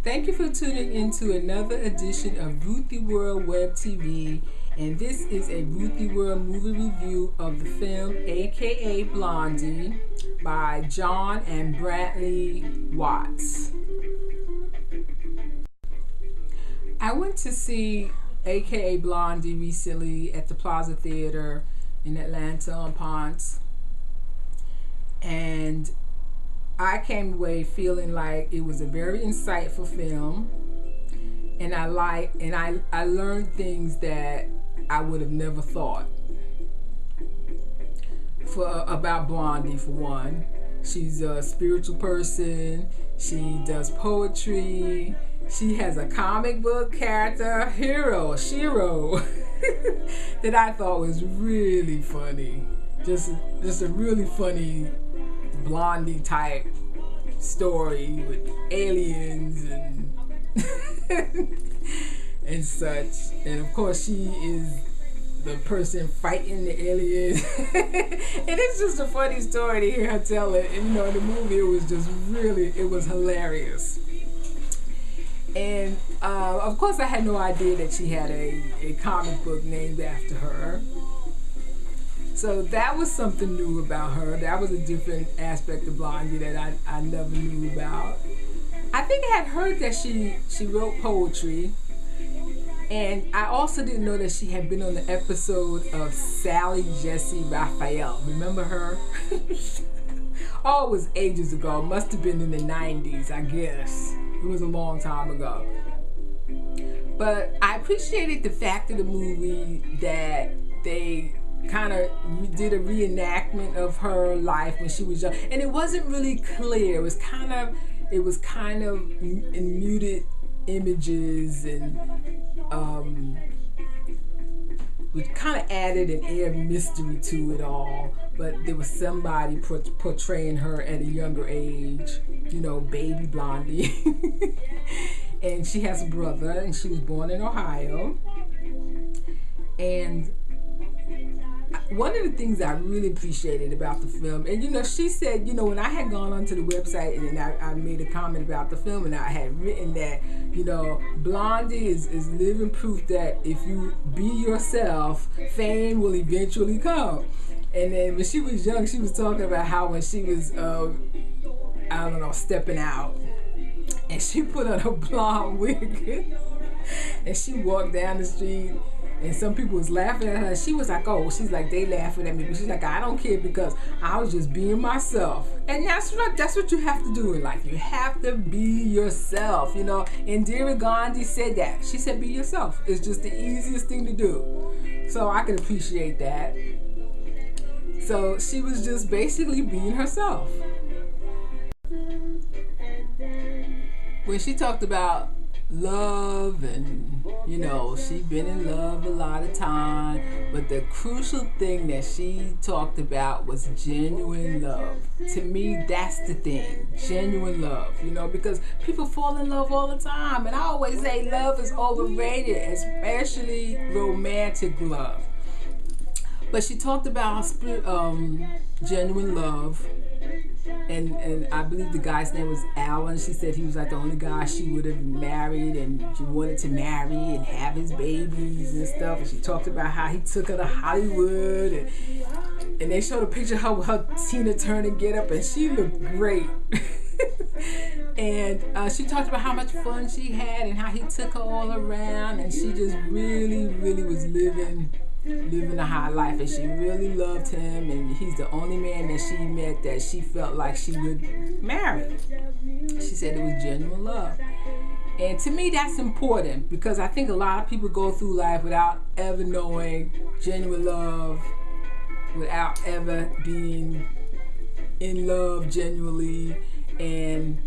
Thank you for tuning into another edition of RuthieWorld Web TV, and this is a RuthieWorld movie review of the film aka Blondie by Jon and Brantley Watts. I went to see aka Blondie recently at the Plaza Theater in Atlanta on Ponce, and I came away feeling like it was a very insightful film, and I learned things that I would have never thought. About Blondie, for one, she's a spiritual person. She does poetry. She has a comic book character, Shiro, that I thought was really funny. Just a really funny Blondie type story with aliens and such. And of course she is the person fighting the aliens. And it's just a funny story to hear her tell it. And in the movie it was hilarious. And of course I had no idea that she had a comic book named after her. So that was something new about her. That was a different aspect of Blondie that I never knew about. I think I had heard that she wrote poetry. And I also didn't know that she had been on the episode of Sally Jesse Raphael. Remember her? Oh, it was ages ago. Must have been in the 90s, I guess. It was a long time ago. But I appreciated the fact of the movie that they kind of did a reenactment of her life when she was young, and it wasn't really clear. It was kind of in muted images, and we kind of added an air of mystery to it all. But there was somebody portraying her at a younger age, baby Blondie. And she has a brother, and she was born in Ohio. And one of the things I really appreciated about the film, and she said, when I had gone onto the website and I made a comment about the film, and I had written that, Blondie is living proof that if you be yourself, fame will eventually come. And then when she was young, she was talking about how when she was, stepping out, and she put on a blonde wig, and she walked down the street, and some people was laughing at her. She was like, she's like, they laughing at me. But she's like, I don't care, because I was just being myself. And that's what you have to do in life. You have to be yourself, Indira Gandhi said that. She said, be yourself. It's just the easiest thing to do. So I can appreciate that. So she was just basically being herself. When she talked about love, and she'd been in love a lot of time, but the crucial thing that she talked about was genuine love. To me, that's the thing, genuine love, because people fall in love all the time, and I always say love is overrated, especially romantic love. But she talked about genuine love. And I believe the guy's name was Alan. She said he was like the only guy she would have married, and she wanted to marry and have his babies and stuff. And she talked about how he took her to Hollywood, and they showed a picture of her Tina Turner get up, and she looked great. And she talked about how much fun she had and how he took her all around, and she just really, really was living a high life, and she really loved him, and he's the only man that she met that she felt like she would marry. She said it was genuine love. And to me, that's important, because I think a lot of people go through life without ever knowing genuine love, without ever being in love genuinely, and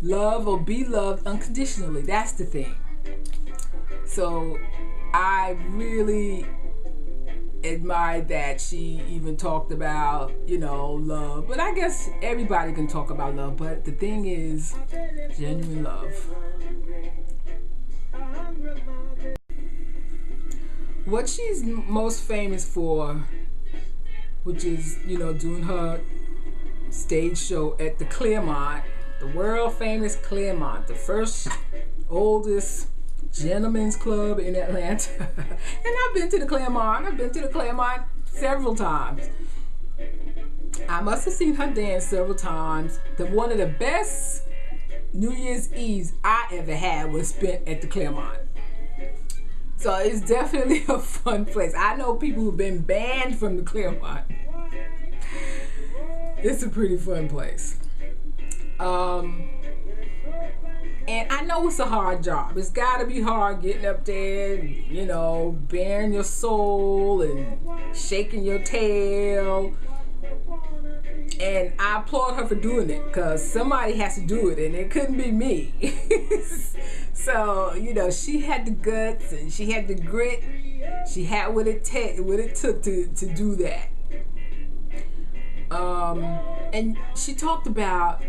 love or be loved unconditionally. That's the thing. So I really admired that she even talked about, love. But I guess everybody can talk about love. But the thing is, genuine love. What she's most famous for, which is, doing her stage show at the Claremont the world famous Claremont, the first oldest gentlemen's club in Atlanta. And I've been to the Claremont. I've been to the Claremont several times. I must have seen her dance several times. One of the best New Year's Eves I ever had was spent at the Claremont. So it's definitely a fun place. I know people who've been banned from the Claremont. It's a pretty fun place. And I know it's a hard job. It's got to be hard getting up there and, you know, bearing your soul and shaking your tail. And I applaud her for doing it, because somebody has to do it, and it couldn't be me. So, you know, she had the guts and she had the grit. She had what it took to do that. And she talked about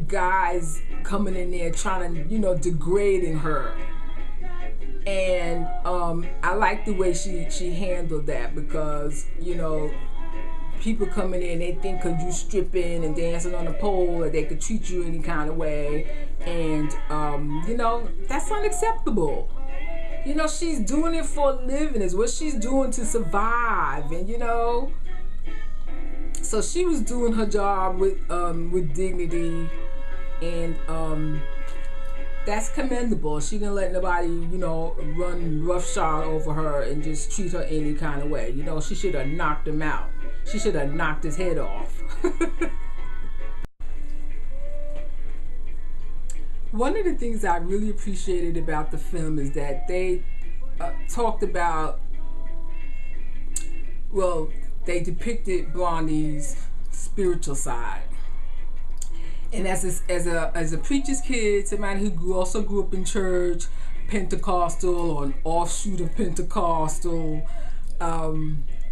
guys coming in there trying to, you know, degrading her. And I like the way she handled that, because, you know, people coming in, they think because you stripping and dancing on a pole that they could treat you any kind of way. And, you know, that's unacceptable. You know, she's doing it for a living. It's what she's doing to survive. And, you know, so she was doing her job with dignity. And that's commendable. She didn't let nobody, you know, run roughshod over her and just treat her any kind of way. You know, she should have knocked him out. She should have knocked his head off. One of the things I really appreciated about the film is that they talked about, well, they depicted Blondie's spiritual side. And as a preacher's kid, somebody who also grew up in church, Pentecostal or an offshoot of Pentecostal,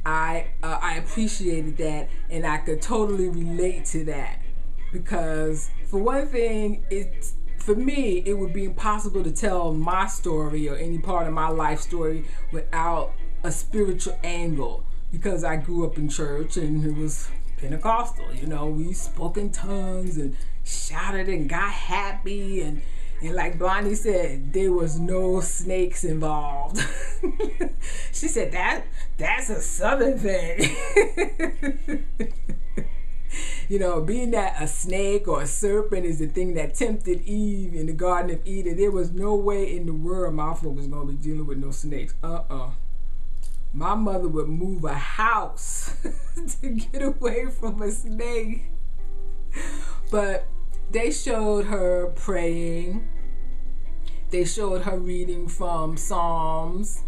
I appreciated that, and I could totally relate to that, because for one thing, for me, it would be impossible to tell my story or any part of my life story without a spiritual angle, because I grew up in church and it was Pentecostal. You know, we spoke in tongues and shouted and got happy, and like Blondie said, there was no snakes involved. She said that's a Southern thing. You know, being that a snake or a serpent is the thing that tempted Eve in the Garden of Eden, there was no way in the world my folk was going to be dealing with no snakes. My mother would move a house to get away from a snake. But they showed her praying. They showed her reading from Psalms.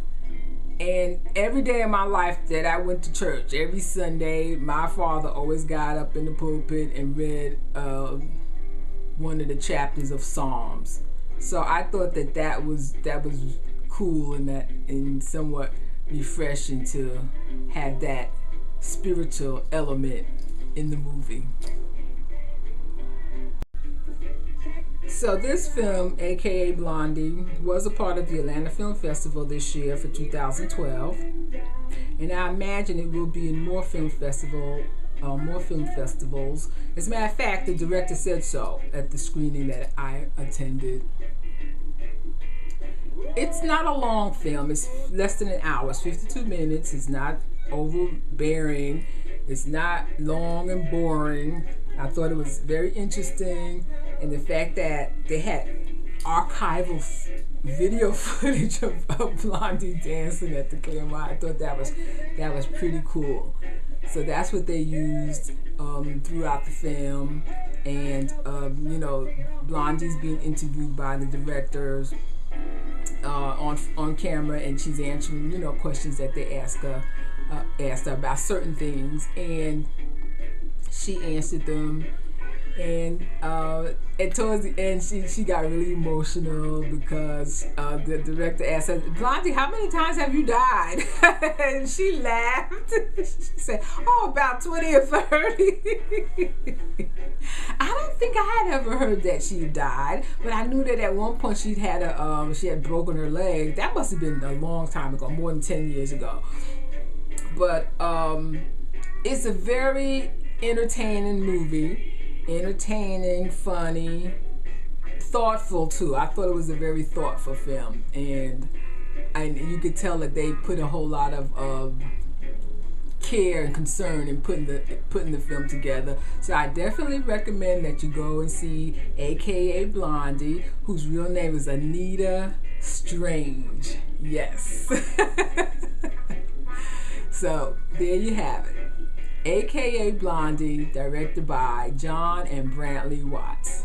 And every day of my life that I went to church, every Sunday, my father always got up in the pulpit and read one of the chapters of Psalms. So I thought that was cool and somewhat refreshing to have that spiritual element in the movie. So this film, aka Blondie, was a part of the Atlanta Film Festival this year for 2012, and I imagine it will be in more film festivals. As a matter of fact, the director said so at the screening that I attended. It's not a long film. It's less than an hour. It's 52 minutes. It's not overbearing. It's not long and boring. I thought it was very interesting, and the fact that they had archival video footage of Blondie dancing at the Claremont, I thought that was pretty cool. So that's what they used throughout the film, and you know, Blondie's being interviewed by the directors on camera, and she's answering, you know, questions that they asked her about certain things, and she answered them. And towards the end, she got really emotional because the director asked her, "Blondie, how many times have you died?" And she laughed. She said, "Oh, about 20 or 30." I don't think I had ever heard that she died, but I knew that at one point she had broken her leg. That must have been a long time ago, more than 10 years ago. But it's a very entertaining movie. entertaining, funny, thoughtful too. I thought it was a very thoughtful film, and you could tell that they put a whole lot of care and concern in putting the film together. So I definitely recommend that you go and see AKA Blondie, whose real name is Anita Strange. Yes. So there you have it. AKA Blondie, directed by Jon and Brantley Watts.